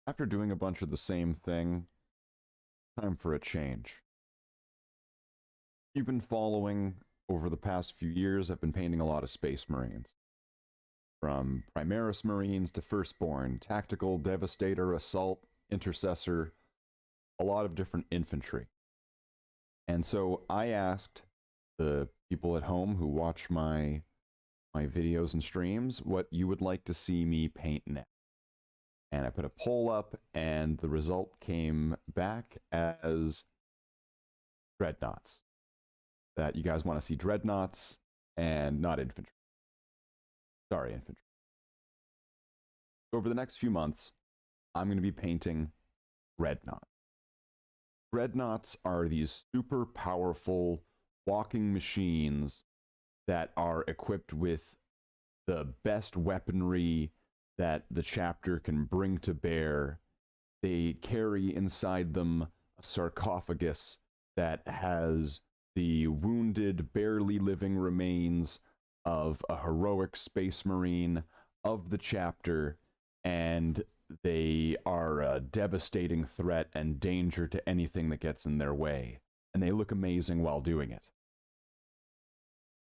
After doing a bunch of the same thing, time for a change. You've been following over the past few years, I've been painting a lot of Space Marines. From Primaris Marines to Firstborn, Tactical, Devastator, Assault, Intercessor, a lot of different infantry. And so I asked the people at home who watch my videos and streams what you would like to see me paint next. And I put a poll up, and the result came back as dreadnoughts. That you guys want to see dreadnoughts and not infantry. Sorry, infantry. Over the next few months, I'm going to be painting dreadnoughts. Dreadnoughts are these super powerful walking machines that are equipped with the best weaponry that the chapter can bring to bear. They carry inside them a sarcophagus that has the wounded, barely living remains of a heroic space marine of the chapter, and they are a devastating threat and danger to anything that gets in their way. And they look amazing while doing it.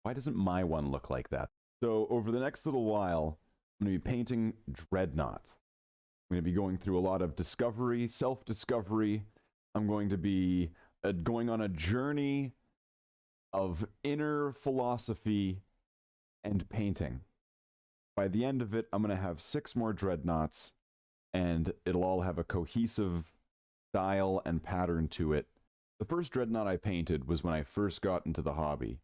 Why doesn't my one look like that? So over the next little while, I'm going to be painting dreadnoughts. I'm going to be going through a lot of discovery, self-discovery. I'm going to be going on a journey of inner philosophy and painting. By the end of it, I'm going to have 6 more dreadnoughts, and it'll all have a cohesive style and pattern to it. The first dreadnought I painted was when I first got into the hobby,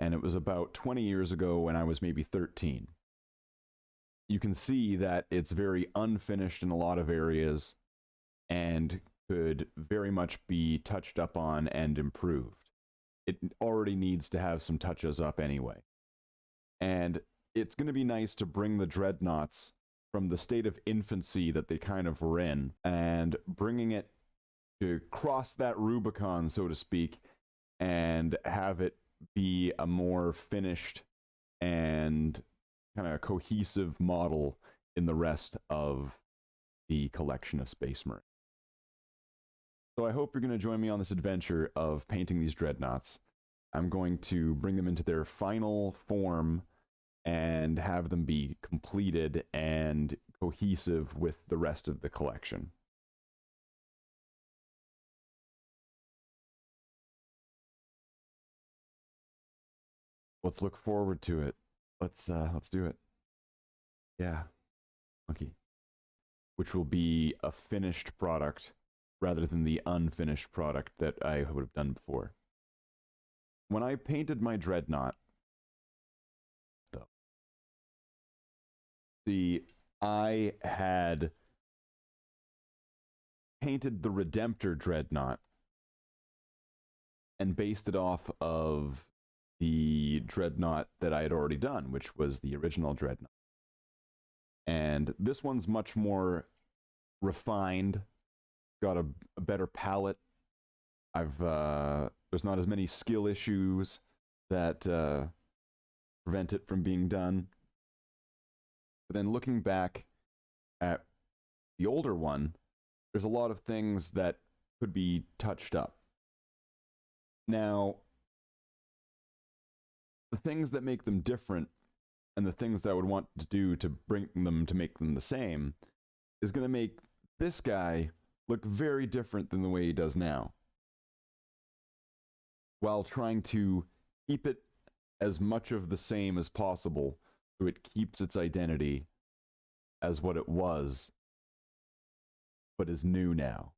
and it was about 20 years ago when I was maybe 13. You can see that it's very unfinished in a lot of areas and could very much be touched up on and improved. It already needs to have some touches up anyway. And it's going to be nice to bring the dreadnoughts from the state of infancy that they kind of were in and bringing it to cross that Rubicon, so to speak, and have it be a more finished and kind of cohesive model in the rest of the collection of Space Marines. So I hope you're going to join me on this adventure of painting these dreadnoughts. I'm going to bring them into their final form and have them be completed and cohesive with the rest of the collection. Let's look forward to it. Let's do it. Yeah, monkey. Which will be a finished product rather than the unfinished product that I would have done before. When I painted my dreadnought, though, I had painted the Redemptor dreadnought and based it off of the dreadnought that I had already done, which was the original dreadnought. And this one's much more refined, got a better palette. There's not as many skill issues that prevent it from being done. But then looking back at the older one, there's a lot of things that could be touched up. Now, the things that make them different and the things that I would want to do to bring them to make them the same is going to make this guy look very different than the way he does now, while trying to keep it as much of the same as possible so it keeps its identity as what it was, but is new now.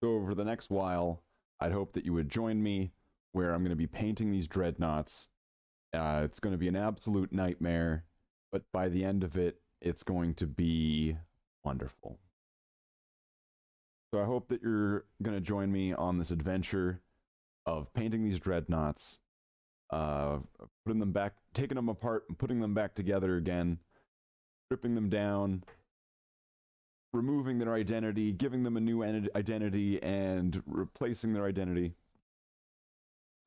So over the next while, I'd hope that you would join me where I'm going to be painting these dreadnoughts. It's going to be an absolute nightmare, but by the end of it, it's going to be wonderful. So I hope that you're going to join me on this adventure of painting these dreadnoughts, putting them back, taking them apart and putting them back together again, stripping them down, removing their identity, giving them a new identity, and replacing their identity.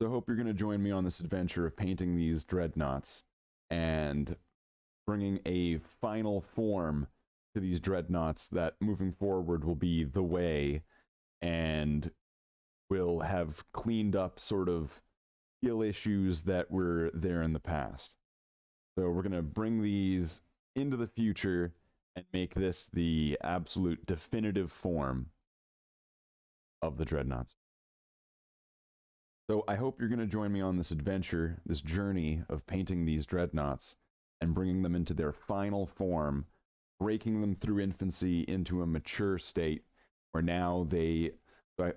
So I hope you're going to join me on this adventure of painting these dreadnoughts and bringing a final form to these dreadnoughts that moving forward will be the way, and will have cleaned up sort of skill issues that were there in the past. So we're going to bring these into the future and make this the absolute definitive form of the dreadnoughts. So I hope you're going to join me on this adventure, this journey of painting these dreadnoughts and bringing them into their final form, breaking them through infancy into a mature state where now they... So